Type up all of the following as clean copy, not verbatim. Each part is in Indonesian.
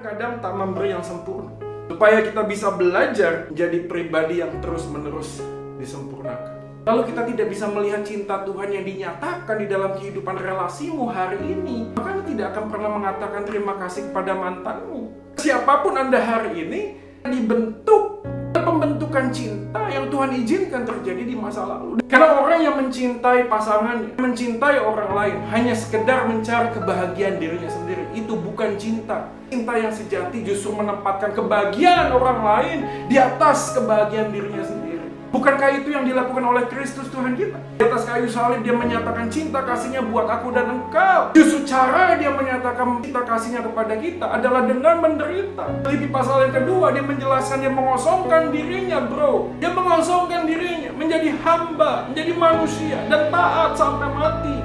kadang tak memberi yang sempurna, supaya kita bisa belajar menjadi pribadi yang terus-menerus disempurnakan. Lalu kita tidak bisa melihat cinta Tuhan yang dinyatakan di dalam kehidupan relasimu hari ini, maka tidak akan pernah mengatakan terima kasih kepada mantanmu. Siapapun Anda hari ini, dibentuk pembentukan cinta yang Tuhan izinkan terjadi di masa lalu. Karena orang yang mencintai pasangannya, mencintai orang lain, hanya sekedar mencari kebahagiaan dirinya sendiri, itu bukan cinta. Cinta yang sejati justru menempatkan kebahagiaan orang lain di atas kebahagiaan dirinya sendiri. Bukankah itu yang dilakukan oleh Kristus Tuhan kita? Di atas kayu salib dia menyatakan cinta kasihnya buat aku dan engkau. Justru cara dia menyatakan cinta kasihnya kepada kita adalah dengan menderita. Filipi pasal yang kedua dia menjelaskan dia mengosongkan dirinya, bro. Dia mengosongkan dirinya menjadi hamba, menjadi manusia dan taat sampai mati.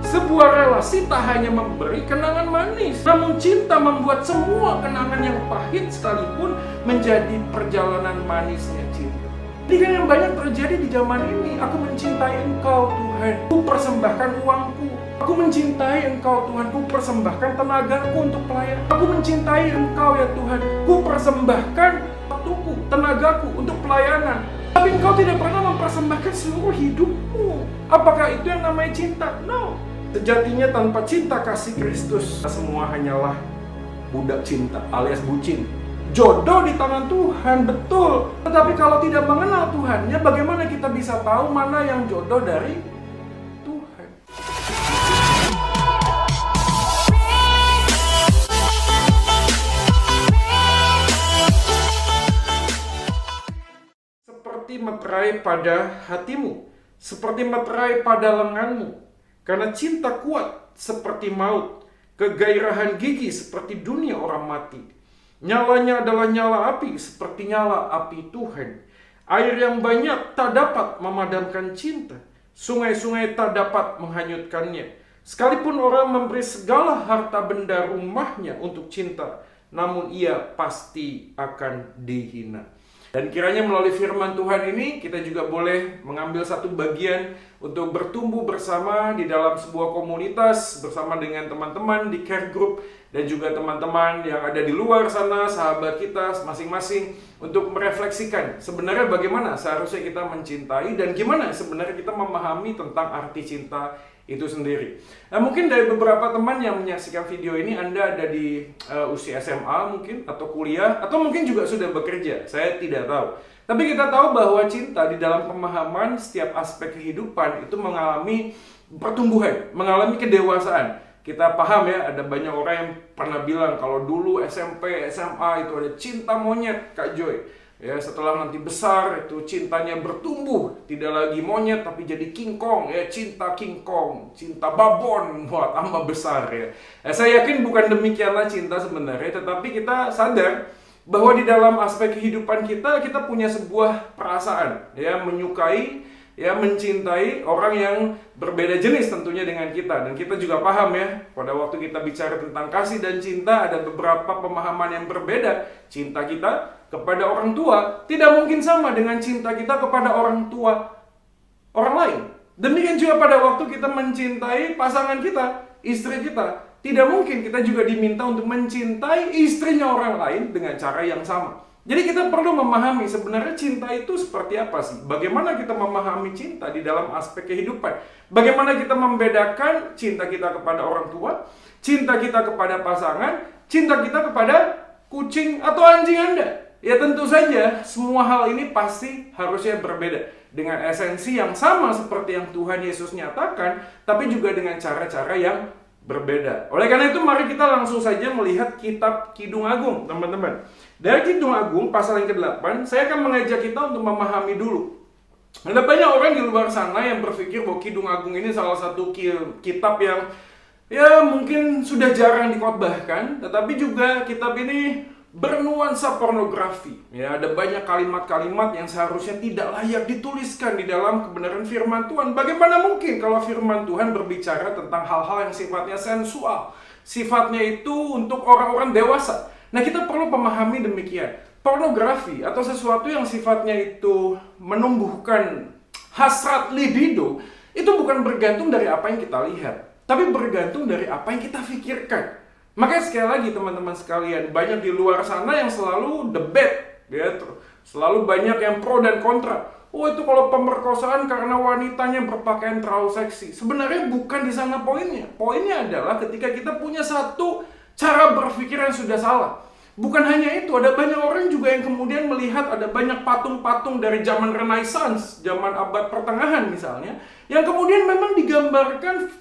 Sebuah relasi tak hanya memberi kenangan manis, namun cinta membuat semua kenangan yang pahit sekalipun menjadi perjalanan manisnya cinta. Ini kan yang banyak terjadi di zaman ini. Aku mencintai Engkau Tuhan, ku persembahkan uangku. Aku mencintai Engkau Tuhan, ku persembahkan tenagaku untuk pelayanan. Aku mencintai Engkau ya Tuhan, ku persembahkan waktuku, tenagaku untuk pelayanan. Tapi Engkau tidak pernah mempersembahkan seluruh hidupmu. Apakah itu yang namanya cinta? No. Sejatinya tanpa cinta kasih Kristus, semua hanyalah budak cinta alias bucin. Jodoh di tangan Tuhan, betul. Tetapi kalau tidak mengenal Tuhannya, bagaimana kita bisa tahu mana yang jodoh dari Tuhan? Seperti meterai pada hatimu, seperti meterai pada lenganmu. Karena cinta kuat seperti maut, kegairahan gigi seperti dunia orang mati. Nyalanya adalah nyala api, seperti nyala api Tuhan. Air yang banyak tak dapat memadamkan cinta. Sungai-sungai tak dapat menghanyutkannya. Sekalipun orang memberi segala harta benda rumahnya untuk cinta, namun ia pasti akan dihina. Dan kiranya melalui firman Tuhan ini, kita juga boleh mengambil satu bagian untuk bertumbuh bersama di dalam sebuah komunitas, bersama dengan teman-teman di care group, dan juga teman-teman yang ada di luar sana, sahabat kita masing-masing, untuk merefleksikan sebenarnya bagaimana seharusnya kita mencintai, dan gimana sebenarnya kita memahami tentang arti cinta itu sendiri. Nah, mungkin dari beberapa teman yang menyaksikan video ini, Anda ada di usia SMA mungkin, atau kuliah, atau mungkin juga sudah bekerja, saya tidak tahu. Tapi kita tahu bahwa cinta di dalam pemahaman setiap aspek kehidupan itu mengalami pertumbuhan, mengalami kedewasaan. Kita paham ya, ada banyak orang yang pernah bilang kalau dulu SMP, SMA itu ada cinta monyet, Kak Joy. Ya, setelah nanti besar itu cintanya bertumbuh, tidak lagi monyet tapi jadi King Kong, ya cinta King Kong, cinta babon, wah tambah besar ya. Saya yakin bukan demikianlah cinta sebenarnya, tetapi kita sadar bahwa di dalam aspek kehidupan kita punya sebuah perasaan, ya menyukai, ya mencintai orang yang berbeda jenis tentunya dengan kita. Dan kita juga paham ya, pada waktu kita bicara tentang kasih dan cinta, ada beberapa pemahaman yang berbeda. Cinta kita kepada orang tua tidak mungkin sama dengan cinta kita kepada orang tua orang lain. Demikian juga pada waktu kita mencintai pasangan kita, istri kita, tidak mungkin kita juga diminta untuk mencintai istrinya orang lain dengan cara yang sama. Jadi kita perlu memahami sebenarnya cinta itu seperti apa sih? Bagaimana kita memahami cinta di dalam aspek kehidupan? Bagaimana kita membedakan cinta kita kepada orang tua, cinta kita kepada pasangan, cinta kita kepada kucing atau anjing Anda? Ya tentu saja semua hal ini pasti harusnya berbeda dengan esensi yang sama seperti yang Tuhan Yesus nyatakan, tapi juga dengan cara-cara yang berbeda. Oleh karena itu mari kita langsung saja melihat kitab Kidung Agung, teman-teman. Dari Kidung Agung pasal yang ke-8, saya akan mengajak kita untuk memahami dulu. Ada banyak orang di luar sana yang berpikir bahwa Kidung Agung ini salah satu kitab yang ya mungkin sudah jarang dikhotbahkan, tetapi juga kitab ini bernuansa pornografi. Ya, ada banyak kalimat-kalimat yang seharusnya tidak layak dituliskan di dalam kebenaran firman Tuhan. Bagaimana mungkin kalau firman Tuhan berbicara tentang hal-hal yang sifatnya sensual, sifatnya itu untuk orang-orang dewasa. Nah, kita perlu memahami demikian. Pornografi atau sesuatu yang sifatnya itu menumbuhkan hasrat libido, itu bukan bergantung dari apa yang kita lihat, tapi bergantung dari apa yang kita pikirkan. Makanya sekali lagi teman-teman sekalian, banyak di luar sana yang selalu debat, gitu. Selalu banyak yang pro dan kontra. Oh, itu kalau pemerkosaan karena wanitanya berpakaian terlalu seksi. Sebenarnya bukan di sana poinnya. Poinnya adalah ketika kita punya satu cara berpikir yang sudah salah. Bukan hanya itu, ada banyak orang juga yang kemudian melihat ada banyak patung-patung dari zaman Renaissance, zaman abad pertengahan misalnya, yang kemudian memang digambarkan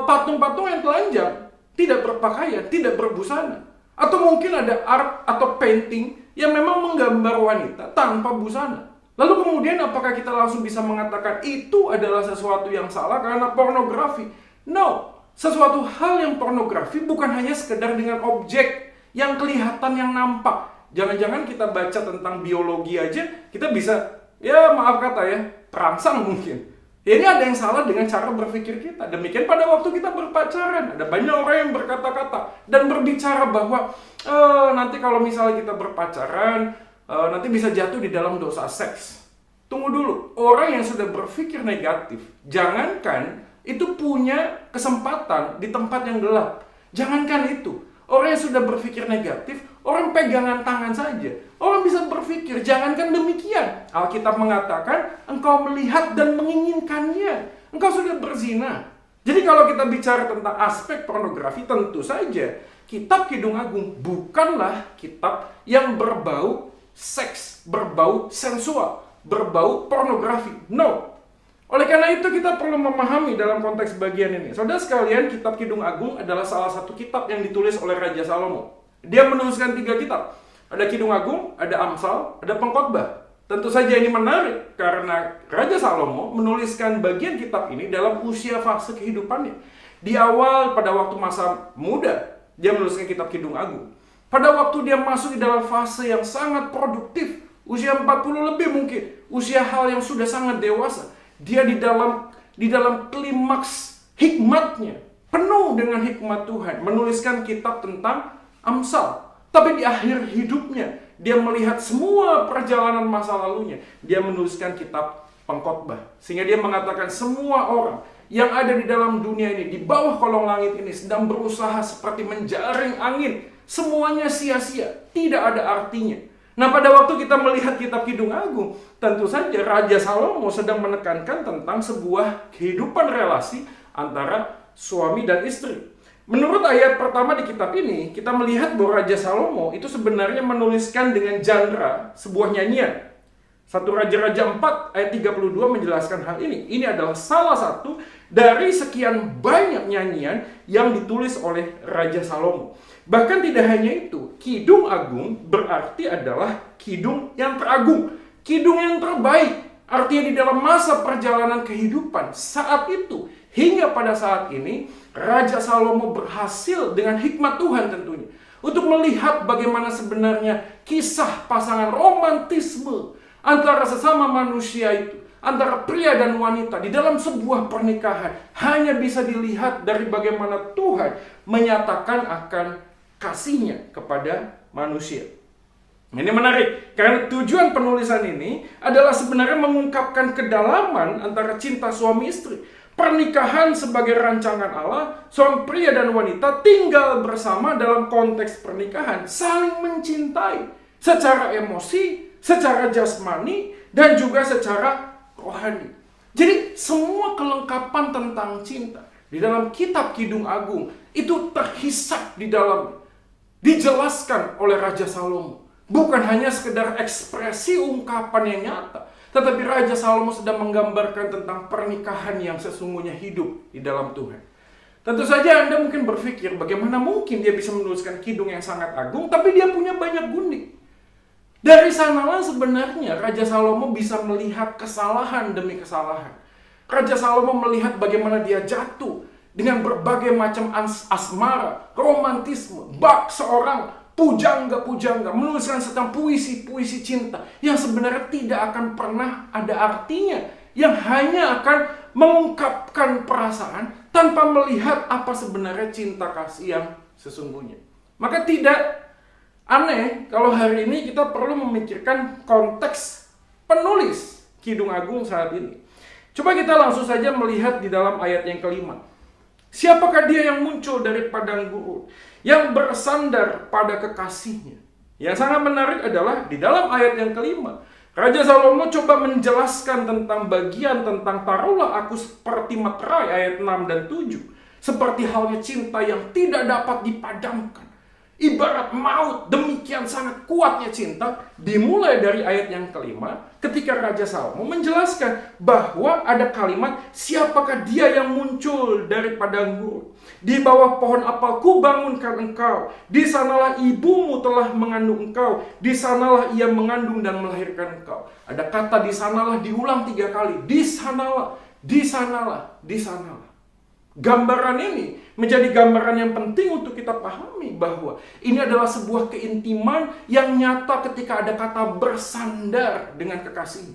patung-patung yang telanjang, tidak berpakaian, tidak berbusana. Atau mungkin ada art atau painting yang memang menggambar wanita tanpa busana. Lalu kemudian apakah kita langsung bisa mengatakan itu adalah sesuatu yang salah karena pornografi? No, sesuatu hal yang pornografi bukan hanya sekedar dengan objek yang kelihatan, yang nampak. Jangan-jangan kita baca tentang biologi aja, kita bisa, ya maaf kata ya, terangsang mungkin. Ya, ini ada yang salah dengan cara berpikir kita. Demikian pada waktu kita berpacaran. Ada banyak orang yang berkata-kata dan berbicara bahwa nanti kalau misalnya kita berpacaran, nanti bisa jatuh di dalam dosa seks. Tunggu dulu, orang yang sudah berpikir negatif, jangankan itu punya kesempatan di tempat yang gelap. Jangankan itu, orang yang sudah berpikir negatif, orang pegangan tangan saja, orang bisa berpikir, jangankan demikian. Alkitab mengatakan, engkau melihat dan menginginkannya, engkau sudah berzina. Jadi kalau kita bicara tentang aspek pornografi, tentu saja kitab Kidung Agung bukanlah kitab yang berbau seks, berbau sensual, berbau pornografi. No. Oleh karena itu kita perlu memahami dalam konteks bagian ini. Saudara sekalian, kitab Kidung Agung adalah salah satu kitab yang ditulis oleh Raja Salomo. Dia menuliskan 3 kitab. Ada Kidung Agung, ada Amsal, ada Pengkhotbah. Tentu saja ini menarik karena Raja Salomo menuliskan bagian kitab ini dalam usia fase kehidupannya. Di awal pada waktu masa muda, dia menuliskan kitab Kidung Agung. Pada waktu dia masuk di dalam fase yang sangat produktif, usia 40 lebih mungkin, usia hal yang sudah sangat dewasa, dia di dalam klimaks hikmatnya, penuh dengan hikmat Tuhan, menuliskan kitab tentang Amsal. Tapi di akhir hidupnya, dia melihat semua perjalanan masa lalunya, dia menuliskan kitab Pengkhotbah. Sehingga dia mengatakan semua orang yang ada di dalam dunia ini, di bawah kolong langit ini, sedang berusaha seperti menjaring angin. Semuanya sia-sia, tidak ada artinya. Nah, pada waktu kita melihat kitab Kidung Agung, tentu saja Raja Salomo sedang menekankan tentang sebuah kehidupan relasi antara suami dan istri. Menurut ayat pertama di kitab ini, kita melihat bahwa Raja Salomo itu sebenarnya menuliskan dengan genre sebuah nyanyian. 1 Raja-Raja 4 ayat 32 menjelaskan hal ini. Ini adalah salah satu dari sekian banyak nyanyian yang ditulis oleh Raja Salomo. Bahkan tidak hanya itu, Kidung Agung berarti adalah kidung yang teragung, kidung yang terbaik. Artinya di dalam masa perjalanan kehidupan saat itu hingga pada saat ini, Raja Salomo berhasil dengan hikmat Tuhan tentunya untuk melihat bagaimana sebenarnya kisah pasangan romantisme antara sesama manusia itu, antara pria dan wanita di dalam sebuah pernikahan hanya bisa dilihat dari bagaimana Tuhan menyatakan akan kasihnya kepada manusia. Ini menarik, karena tujuan penulisan ini adalah sebenarnya mengungkapkan kedalaman antara cinta suami istri. Pernikahan sebagai rancangan Allah, suami pria dan wanita tinggal bersama dalam konteks pernikahan, saling mencintai secara emosi, secara jasmani, dan juga secara rohani. Jadi semua kelengkapan tentang cinta di dalam kitab Kidung Agung itu terhisap di dalam, dijelaskan oleh Raja Salomo. Bukan hanya sekedar ekspresi ungkapan yang nyata, tetapi Raja Salomo sedang menggambarkan tentang pernikahan yang sesungguhnya hidup di dalam Tuhan. Tentu saja Anda mungkin berpikir bagaimana mungkin dia bisa menuliskan kidung yang sangat agung, tapi dia punya banyak gundik. Dari sanalah sebenarnya Raja Salomo bisa melihat kesalahan demi kesalahan. Raja Salomo melihat bagaimana dia jatuh dengan berbagai macam asmara, romantisme, bak seorang pujangga-pujangga, menuliskan tentang puisi-puisi cinta yang sebenarnya tidak akan pernah ada artinya, yang hanya akan mengungkapkan perasaan tanpa melihat apa sebenarnya cinta kasih yang sesungguhnya. Maka tidak aneh kalau hari ini kita perlu memikirkan konteks penulis Kidung Agung saat ini. Coba kita langsung saja melihat di dalam ayat yang kelima. Siapakah dia yang muncul dari padang gurun, yang bersandar pada kekasihnya? Yang sangat menarik adalah di dalam ayat yang kelima, Raja Salomo coba menjelaskan tentang bagian tentang taruhlah aku seperti materai ayat 6 dan 7. Seperti halnya cinta yang tidak dapat dipadamkan. Ibarat maut, demikian sangat kuatnya cinta. Dimulai dari ayat yang kelima, ketika Raja Salomo menjelaskan bahwa ada kalimat, siapakah dia yang muncul dari padang gurun? Di bawah pohon apel ku bangunkan engkau. Di sanalah ibumu telah mengandung engkau. Di sanalah ia mengandung dan melahirkan engkau. Ada kata di sanalah diulang 3 kali. Di sanalah, di sanalah, di sanalah. Gambaran ini menjadi gambaran yang penting untuk kita pahami bahwa ini adalah sebuah keintiman yang nyata ketika ada kata bersandar dengan kekasih.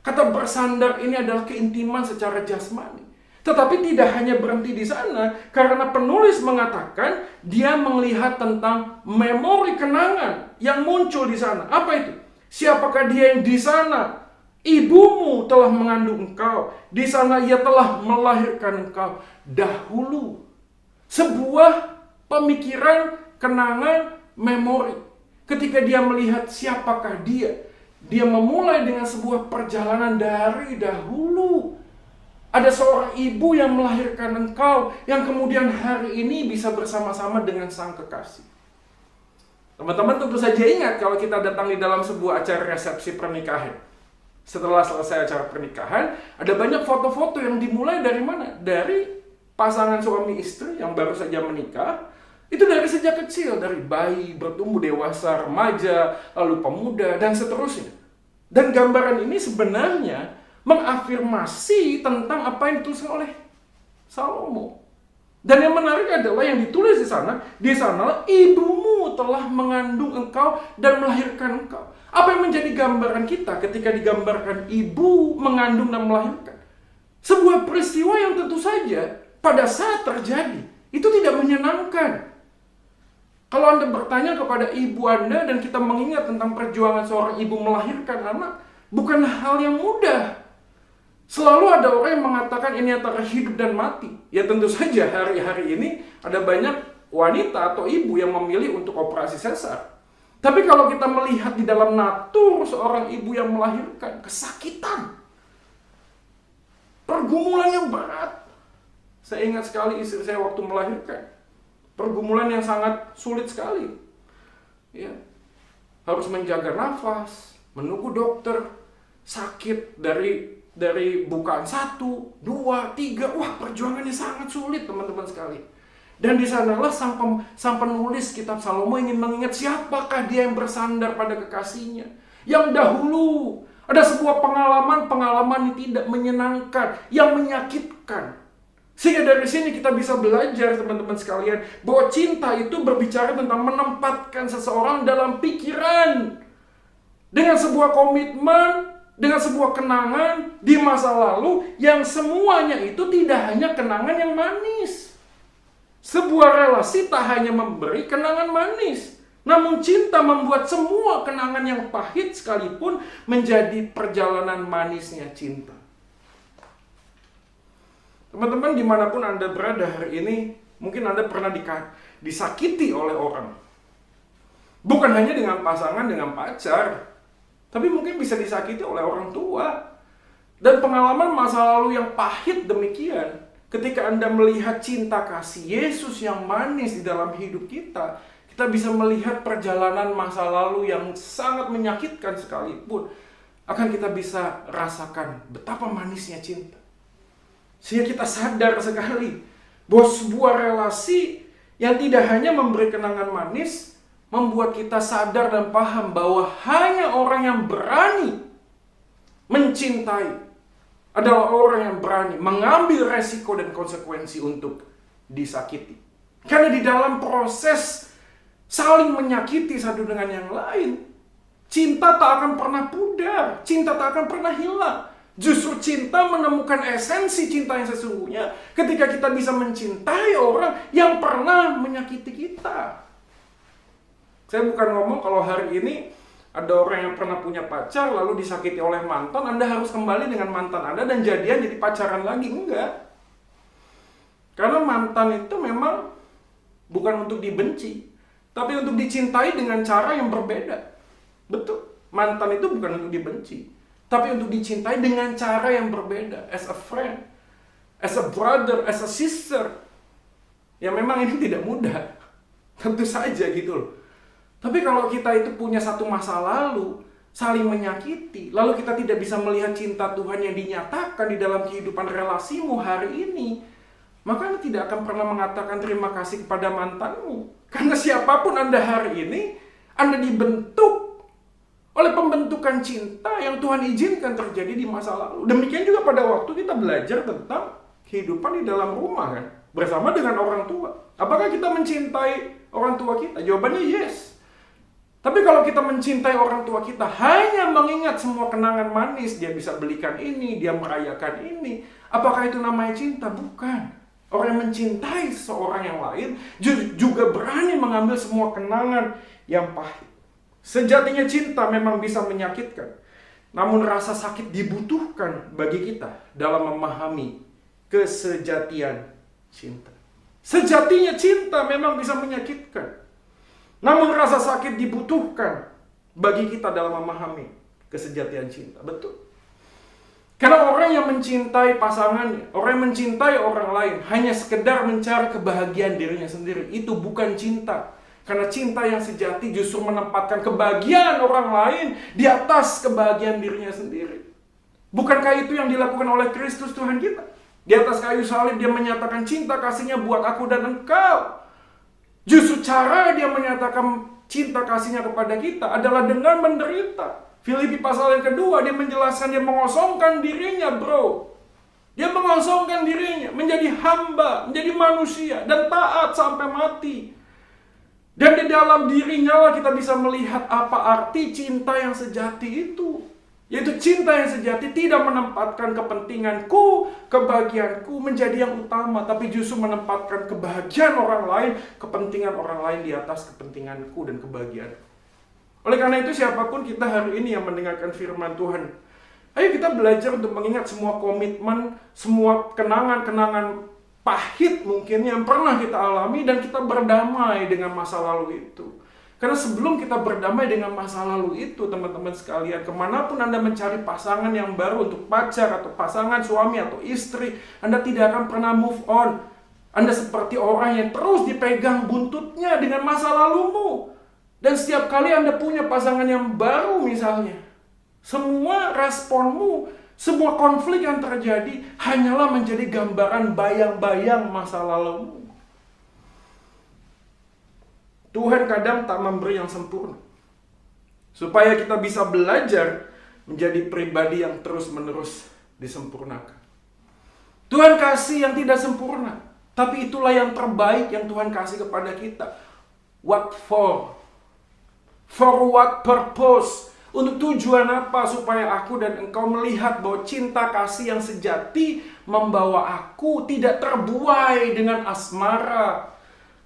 Kata bersandar ini adalah keintiman secara jasmani. Tetapi tidak hanya berhenti di sana, karena penulis mengatakan dia melihat tentang memori kenangan yang muncul di sana. Apa itu? Siapakah dia yang di sana? Ibumu telah mengandung engkau. Di sana ia telah melahirkan engkau. Dahulu. Sebuah pemikiran, kenangan, memori. Ketika dia melihat siapakah dia. Dia memulai dengan sebuah perjalanan dari dahulu. Ada seorang ibu yang melahirkan engkau. Yang kemudian hari ini bisa bersama-sama dengan sang kekasih. Teman-teman tentu saja ingat kalau kita datang di dalam sebuah acara resepsi pernikahan. Setelah selesai acara pernikahan, ada banyak foto-foto yang dimulai dari mana? Dari pasangan suami istri yang baru saja menikah. Itu dari sejak kecil, dari bayi, bertumbuh dewasa, remaja, lalu pemuda, dan seterusnya. Dan gambaran ini sebenarnya mengafirmasi tentang apa yang ditulis oleh Salomo. Dan yang menarik adalah yang ditulis di sanalah ibumu telah mengandung engkau dan melahirkan engkau. Apa yang menjadi gambaran kita ketika digambarkan ibu mengandung dan melahirkan? Sebuah peristiwa yang tentu saja pada saat terjadi itu tidak menyenangkan. Kalau Anda bertanya kepada ibu Anda dan kita mengingat tentang perjuangan seorang ibu melahirkan anak, bukan hal yang mudah. Selalu ada orang yang mengatakan ini antara hidup dan mati. Ya tentu saja hari-hari ini ada banyak wanita atau ibu yang memilih untuk operasi sesar. Tapi kalau kita melihat di dalam natur seorang ibu yang melahirkan, kesakitan, pergumulan yang berat. Saya ingat sekali istri saya waktu melahirkan. Pergumulan yang sangat sulit sekali. Ya. Harus menjaga nafas, menunggu dokter, sakit dari bukaan 1, 2, 3. Wah, perjuangannya sangat sulit teman-teman sekali. Dan di sanalah sang penulis kitab Salomo ingin mengingat siapakah dia yang bersandar pada kekasihnya. Yang dahulu ada sebuah pengalaman yang tidak menyenangkan, yang menyakitkan. Sehingga dari sini kita bisa belajar teman-teman sekalian bahwa cinta itu berbicara tentang menempatkan seseorang dalam pikiran. Dengan sebuah komitmen, dengan sebuah kenangan di masa lalu yang semuanya itu tidak hanya kenangan yang manis. Sebuah relasi tak hanya memberi kenangan manis, namun cinta membuat semua kenangan yang pahit sekalipun menjadi perjalanan manisnya cinta. Teman-teman, dimanapun Anda berada hari ini, mungkin Anda pernah disakiti oleh orang. Bukan hanya dengan pasangan, dengan pacar, tapi mungkin bisa disakiti oleh orang tua. Dan pengalaman masa lalu yang pahit demikian, ketika Anda melihat cinta kasih Yesus yang manis di dalam hidup kita, kita bisa melihat perjalanan masa lalu yang sangat menyakitkan sekalipun, akan kita bisa rasakan betapa manisnya cinta. Sehingga kita sadar sekali bahwa sebuah relasi yang tidak hanya memberi kenangan manis, membuat kita sadar dan paham bahwa hanya orang yang berani mencintai adalah orang yang berani mengambil resiko dan konsekuensi untuk disakiti. Karena di dalam proses saling menyakiti satu dengan yang lain, cinta tak akan pernah pudar, cinta tak akan pernah hilang. Justru cinta menemukan esensi cinta yang sesungguhnya ketika kita bisa mencintai orang yang pernah menyakiti kita. Saya bukan ngomong kalau hari ini ada orang yang pernah punya pacar lalu disakiti oleh mantan, Anda harus kembali dengan mantan Anda dan jadian jadi pacaran lagi. Enggak. Karena mantan itu memang bukan untuk dibenci, tapi untuk dicintai dengan cara yang berbeda. Betul, mantan itu bukan untuk dibenci, tapi untuk dicintai dengan cara yang berbeda. As a friend, as a brother, as a sister. Ya memang ini tidak mudah, tentu saja gitu loh. Tapi kalau kita itu punya satu masa lalu, saling menyakiti, lalu kita tidak bisa melihat cinta Tuhan yang dinyatakan di dalam kehidupan relasimu hari ini, maka Anda tidak akan pernah mengatakan terima kasih kepada mantanmu. Karena siapapun Anda hari ini, Anda dibentuk oleh pembentukan cinta yang Tuhan izinkan terjadi di masa lalu. Demikian juga pada waktu kita belajar tentang kehidupan di dalam rumah kan, bersama dengan orang tua. Apakah kita mencintai orang tua kita? Jawabannya yes. Tapi kalau kita mencintai orang tua kita hanya mengingat semua kenangan manis, dia bisa belikan ini, dia merayakan ini, apakah itu namanya cinta? Bukan. Orang yang mencintai seorang yang lain juga berani mengambil semua kenangan yang pahit. Sejatinya cinta memang bisa menyakitkan, namun rasa sakit dibutuhkan bagi kita dalam memahami kesejatian cinta. Sejatinya cinta memang bisa menyakitkan, namun rasa sakit dibutuhkan bagi kita dalam memahami kesejatian cinta. Betul. Karena orang yang mencintai pasangannya, orang yang mencintai orang lain hanya sekedar mencari kebahagiaan dirinya sendiri, itu bukan cinta. Karena cinta yang sejati justru menempatkan kebahagiaan orang lain di atas kebahagiaan dirinya sendiri. Bukankah itu yang dilakukan oleh Kristus Tuhan kita? Di atas kayu salib dia menyatakan cinta kasihnya buat aku dan engkau. Justru cara dia menyatakan cinta kasihnya kepada kita adalah dengan menderita. Filipi pasal yang kedua, dia menjelaskan, dia mengosongkan dirinya, bro. Dia mengosongkan dirinya, menjadi hamba, menjadi manusia, dan taat sampai mati. Dan di dalam dirinya lah kita bisa melihat apa arti cinta yang sejati itu. Yaitu cinta yang sejati tidak menempatkan kepentinganku, kebahagiaanku menjadi yang utama, tapi justru menempatkan kebahagiaan orang lain, kepentingan orang lain di atas kepentinganku dan kebahagiaanku. Oleh karena itu siapapun kita hari ini yang mendengarkan firman Tuhan, ayo kita belajar untuk mengingat semua komitmen, semua kenangan-kenangan pahit mungkin yang pernah kita alami, dan kita berdamai dengan masa lalu itu. Karena sebelum kita berdamai dengan masa lalu itu, teman-teman sekalian, kemanapun Anda mencari pasangan yang baru untuk pacar atau pasangan suami atau istri, Anda tidak akan pernah move on. Anda seperti orang yang terus dipegang buntutnya dengan masa lalumu. Dan setiap kali Anda punya pasangan yang baru misalnya, semua responmu, semua konflik yang terjadi hanyalah menjadi gambaran bayang-bayang masa lalumu. Tuhan kadang tak memberi yang sempurna, supaya kita bisa belajar menjadi pribadi yang terus-menerus disempurnakan. Tuhan kasih yang tidak sempurna, tapi itulah yang terbaik yang Tuhan kasih kepada kita. What for? For what purpose? Untuk tujuan apa? Supaya aku dan engkau melihat bahwa cinta kasih yang sejati membawa aku tidak terbuai dengan asmara,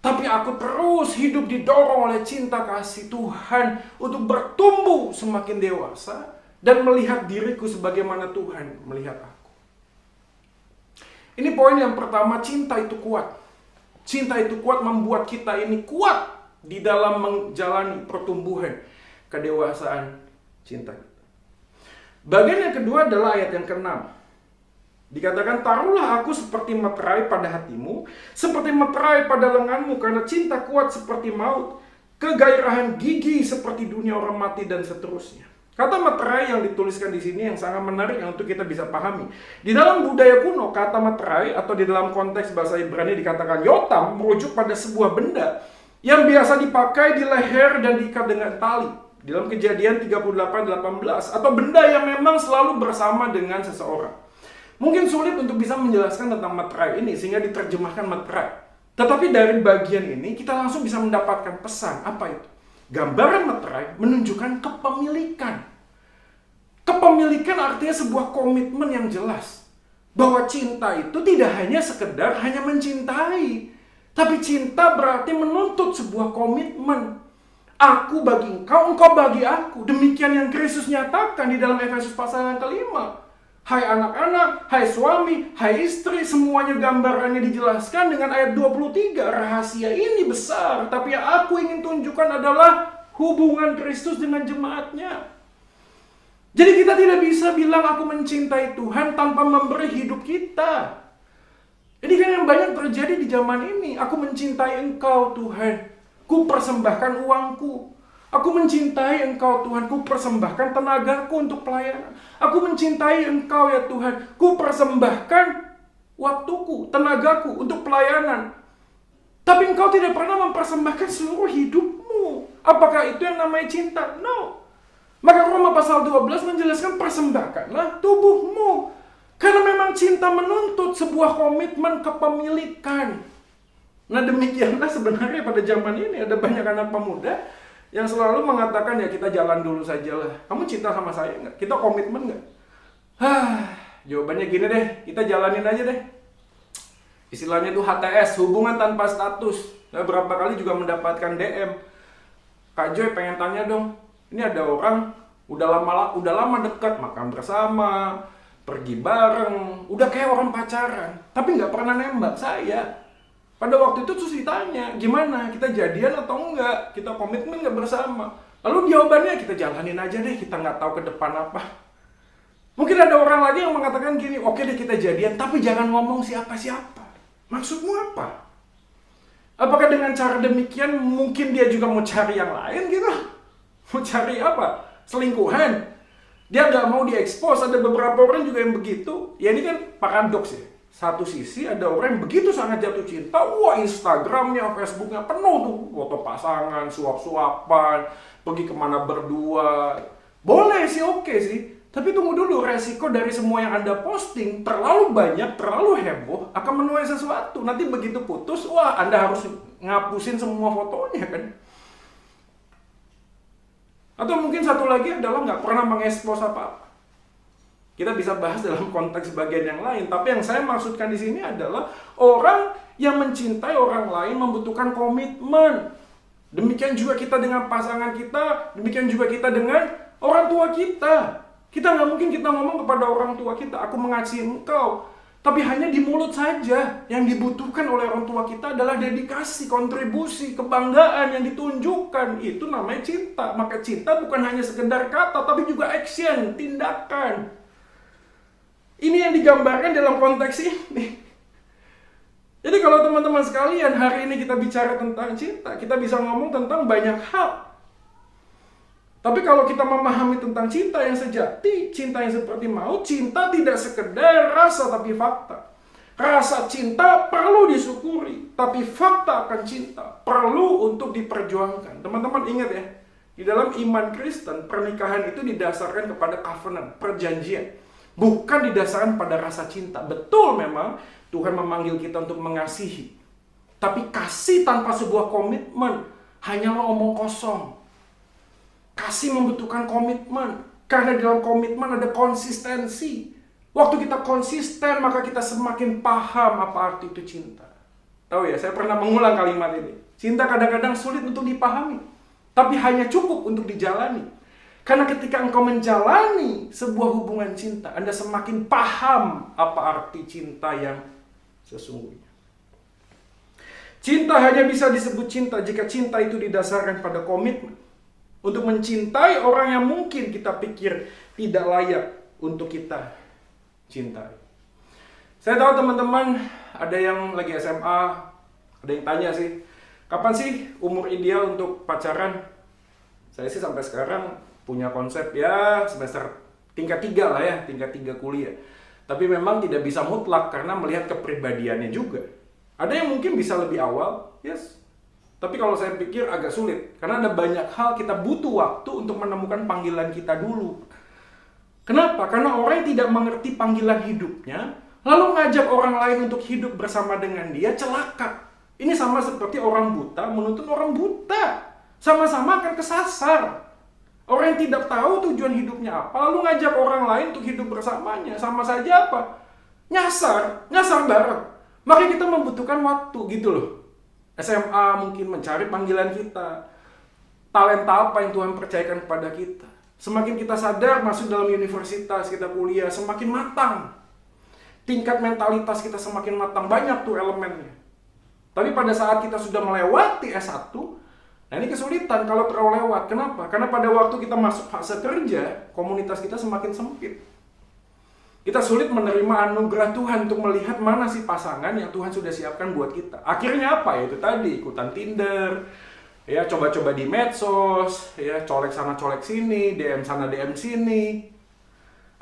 tapi aku terus hidup didorong oleh cinta kasih Tuhan untuk bertumbuh semakin dewasa dan melihat diriku sebagaimana Tuhan melihat aku. Ini poin yang pertama, cinta itu kuat. Cinta itu kuat membuat kita ini kuat di dalam menjalani pertumbuhan kedewasaan cinta kita. Bagian yang kedua adalah ayat yang ke-6. Dikatakan, taruhlah aku seperti meterai pada hatimu, seperti meterai pada lenganmu, karena cinta kuat seperti maut, kegairahan gigi seperti dunia orang mati, dan seterusnya. Kata meterai yang dituliskan di sini yang sangat menarik yang untuk kita bisa pahami. Di dalam budaya kuno, kata meterai atau di dalam konteks bahasa Ibrani dikatakan yotam merujuk pada sebuah benda yang biasa dipakai di leher dan diikat dengan tali. Di dalam Kejadian 38:18, atau benda yang memang selalu bersama dengan seseorang. Mungkin sulit untuk bisa menjelaskan tentang meterai ini sehingga diterjemahkan meterai. Tetapi dari bagian ini kita langsung bisa mendapatkan pesan. Apa itu? Gambaran meterai menunjukkan kepemilikan. Kepemilikan artinya sebuah komitmen yang jelas. Bahwa cinta itu tidak hanya sekedar hanya mencintai. Tapi cinta berarti menuntut sebuah komitmen. Aku bagi engkau, engkau bagi aku. Demikian yang Kristus nyatakan di dalam Efesus pasal yang ke-5. Hai anak-anak, hai suami, hai istri, semuanya gambarannya dijelaskan dengan ayat 23. Rahasia ini besar, tapi yang aku ingin tunjukkan adalah hubungan Kristus dengan jemaatnya. Jadi kita tidak bisa bilang aku mencintai Tuhan tanpa memberi hidup kita. Ini kan yang banyak terjadi di zaman ini. Aku mencintai Engkau Tuhan, ku persembahkan uangku. Aku mencintai Engkau Tuhan, ku persembahkan tenagaku untuk pelayanan. Aku mencintai Engkau ya Tuhan, ku persembahkan waktuku, tenagaku untuk pelayanan. Tapi Engkau tidak pernah mempersembahkan seluruh hidupmu. Apakah itu yang namanya cinta? No. Maka Roma pasal 12 menjelaskan persembahkanlah tubuhmu. Karena memang cinta menuntut sebuah komitmen kepemilikan. Nah demikianlah sebenarnya pada zaman ini ada banyak anak pemuda yang selalu mengatakan ya kita jalan dulu saja lah. Kamu cinta sama saya nggak? Kita komitmen nggak? Jawabannya gini deh, kita jalanin aja deh. Istilahnya itu HTS, hubungan tanpa status. Saya berapa kali juga mendapatkan DM. Kak Joy pengen tanya dong, ini ada orang udah lama dekat, makan bersama, pergi bareng, udah kayak orang pacaran, tapi nggak pernah nembak saya. Pada waktu itu terus ditanya, gimana? Kita jadian atau enggak? Kita komitmen nggak bersama? Lalu jawabannya, kita jalanin aja deh, kita nggak tahu ke depan apa. Mungkin ada orang lagi yang mengatakan gini, oke deh kita jadian, tapi jangan ngomong siapa-siapa. Maksudmu apa? Apakah dengan cara demikian mungkin dia juga mau cari yang lain gitu? Mau cari apa? Selingkuhan? Dia nggak mau diekspos. Ada beberapa orang juga yang begitu. Ya ini kan paradoks ya. Satu sisi ada orang yang begitu sangat jatuh cinta, wah Instagramnya, Facebooknya penuh tuh foto pasangan, suap-suapan, pergi kemana berdua. Boleh sih, oke sih, tapi tunggu dulu, resiko dari semua yang Anda posting terlalu banyak, terlalu heboh, akan menuai sesuatu. Nanti begitu putus, wah Anda harus ngapusin semua fotonya kan. Atau mungkin satu lagi adalah nggak pernah mengekspos apa-apa. Kita bisa bahas dalam konteks bagian yang lain, tapi yang saya maksudkan di sini adalah orang yang mencintai orang lain membutuhkan komitmen. Demikian juga kita dengan pasangan kita, demikian juga kita dengan orang tua kita. Kita nggak mungkin kita ngomong kepada orang tua kita, aku mengasihi engkau. Tapi hanya di mulut saja. Yang dibutuhkan oleh orang tua kita adalah dedikasi, kontribusi, kebanggaan yang ditunjukkan. Itu namanya cinta. Maka cinta bukan hanya sekedar kata, tapi juga action, tindakan. Ini yang digambarkan dalam konteks ini. Jadi kalau teman-teman sekalian, hari ini kita bicara tentang cinta, kita bisa ngomong tentang banyak hal. Tapi kalau kita memahami tentang cinta yang sejati, cinta yang seperti maut, cinta tidak sekedar rasa tapi fakta. Rasa cinta perlu disyukuri, tapi fakta akan cinta perlu untuk diperjuangkan. Teman-teman ingat ya, di dalam iman Kristen, pernikahan itu didasarkan kepada covenant, perjanjian. Bukan didasarkan pada rasa cinta. Betul memang Tuhan memanggil kita untuk mengasihi. Tapi kasih tanpa sebuah komitmen hanyalah omong kosong. Kasih membutuhkan komitmen. Karena dalam komitmen ada konsistensi. Waktu kita konsisten, maka kita semakin paham apa arti itu cinta. Tahu ya, saya pernah mengulang kalimat ini. Cinta kadang-kadang sulit untuk dipahami. Tapi hanya cukup untuk dijalani. Karena ketika engkau menjalani sebuah hubungan cinta, Anda semakin paham apa arti cinta yang sesungguhnya. Cinta hanya bisa disebut cinta jika cinta itu didasarkan pada komitmen. Untuk mencintai orang yang mungkin kita pikir tidak layak untuk kita cintai. Saya tahu teman-teman ada yang lagi SMA, ada yang tanya sih, kapan sih umur ideal untuk pacaran? Saya sih sampai sekarang punya konsep ya semester tingkat 3 lah ya, tingkat 3 kuliah. Tapi memang tidak bisa mutlak karena melihat kepribadiannya juga. Ada yang mungkin bisa lebih awal, yes. Tapi kalau saya pikir agak sulit. Karena ada banyak hal kita butuh waktu untuk menemukan panggilan kita dulu. Kenapa? Karena orang yang tidak mengerti panggilan hidupnya, lalu ngajak orang lain untuk hidup bersama dengan dia, celaka. Ini sama seperti orang buta menuntun orang buta. Sama-sama akan kesasar. Orang yang tidak tahu tujuan hidupnya apa, lalu ngajak orang lain untuk hidup bersamanya. Sama saja apa? Nyasar bareng. Maka kita membutuhkan waktu gitu loh. SMA mungkin mencari panggilan kita. Talenta apa yang Tuhan percayakan kepada kita. Semakin kita sadar masuk dalam universitas, kita kuliah, semakin matang. Tingkat mentalitas kita semakin matang, banyak tuh elemennya. Tapi pada saat kita sudah melewati S1, nah ini kesulitan kalau terlalu lewat. Kenapa? Karena pada waktu kita masuk fase kerja, komunitas kita semakin sempit. Kita sulit menerima anugerah Tuhan untuk melihat mana sih pasangan yang Tuhan sudah siapkan buat kita. Akhirnya apa? Ya itu tadi, ikutan Tinder, ya coba-coba di medsos, ya colek sana colek sini, DM sana DM sini.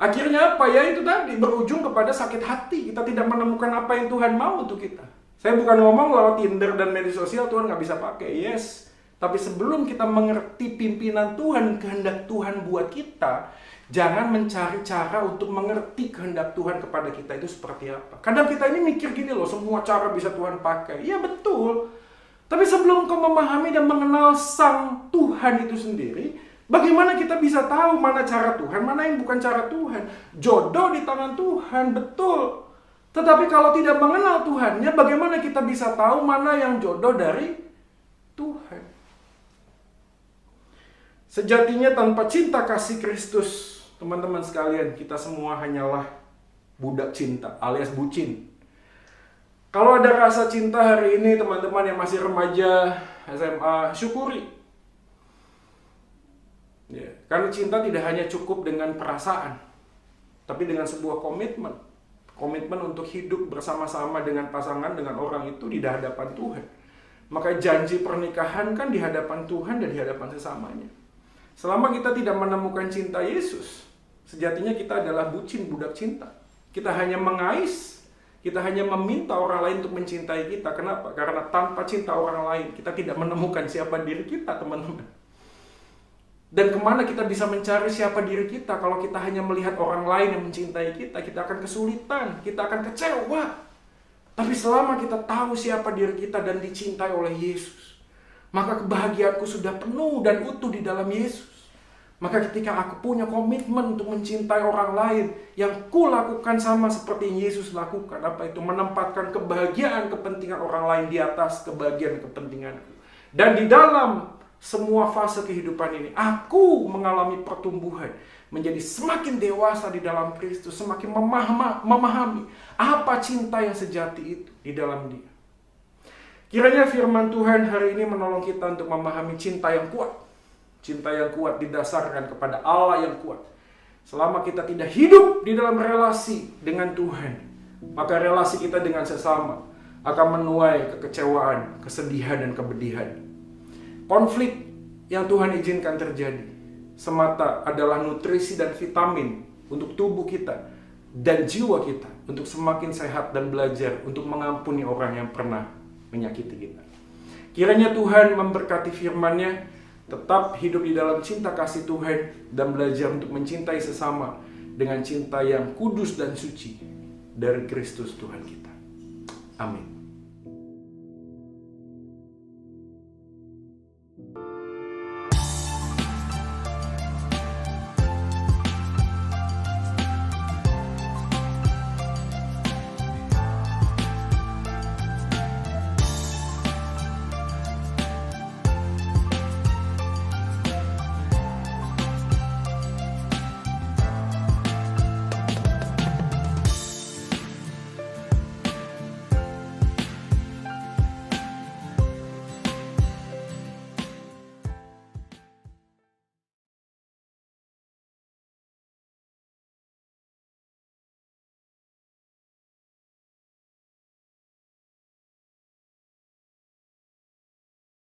Akhirnya apa? Ya itu tadi, berujung kepada sakit hati. Kita tidak menemukan apa yang Tuhan mau untuk kita. Saya bukan ngomong bahwa Tinder dan media sosial Tuhan nggak bisa pakai, yes. Tapi sebelum kita mengerti pimpinan Tuhan, kehendak Tuhan buat kita, jangan mencari cara untuk mengerti kehendak Tuhan kepada kita itu seperti apa. Kadang kita ini mikir gini loh, semua cara bisa Tuhan pakai. Iya betul. Tapi sebelum kau memahami dan mengenal Sang Tuhan itu sendiri, bagaimana kita bisa tahu mana cara Tuhan, mana yang bukan cara Tuhan? Jodoh di tangan Tuhan, betul. Tetapi kalau tidak mengenal Tuhannya, bagaimana kita bisa tahu mana yang jodoh dari Tuhan? Sejatinya tanpa cinta kasih Kristus, teman-teman sekalian, kita semua hanyalah budak cinta alias bucin. Kalau ada rasa cinta hari ini, teman-teman yang masih remaja, SMA, syukuri. Ya, karena cinta tidak hanya cukup dengan perasaan, tapi dengan sebuah komitmen. Komitmen untuk hidup bersama-sama dengan pasangan, dengan orang itu di hadapan Tuhan. Maka janji pernikahan kan di hadapan Tuhan dan di hadapan sesamanya. Selama kita tidak menemukan cinta Yesus, sejatinya kita adalah bucin, budak cinta. Kita hanya mengais, kita hanya meminta orang lain untuk mencintai kita. Kenapa? Karena tanpa cinta orang lain, kita tidak menemukan siapa diri kita, teman-teman. Dan kemana kita bisa mencari siapa diri kita kalau kita hanya melihat orang lain yang mencintai kita? Kita akan kesulitan, kita akan kecewa. Tapi selama kita tahu siapa diri kita dan dicintai oleh Yesus, maka kebahagiaanku sudah penuh dan utuh di dalam Yesus. Maka ketika aku punya komitmen untuk mencintai orang lain, yang kulakukan sama seperti yang Yesus lakukan. Apa itu? Menempatkan kebahagiaan kepentingan orang lain di atas kebahagiaan kepentinganku. Dan di dalam semua fase kehidupan ini, aku mengalami pertumbuhan, menjadi semakin dewasa di dalam Kristus, semakin memahami apa cinta yang sejati itu di dalam Dia. Kiranya firman Tuhan hari ini menolong kita untuk memahami cinta yang kuat. Cinta yang kuat didasarkan kepada Allah yang kuat. Selama kita tidak hidup di dalam relasi dengan Tuhan, maka relasi kita dengan sesama akan menuai kekecewaan, kesedihan, dan kepedihan. Konflik yang Tuhan izinkan terjadi semata adalah nutrisi dan vitamin untuk tubuh kita dan jiwa kita untuk semakin sehat dan belajar untuk mengampuni orang yang pernah menyakiti kita. Kiranya Tuhan memberkati firman-Nya, tetap hidup di dalam cinta kasih Tuhan dan belajar untuk mencintai sesama dengan cinta yang kudus dan suci dari Kristus Tuhan kita. Amin.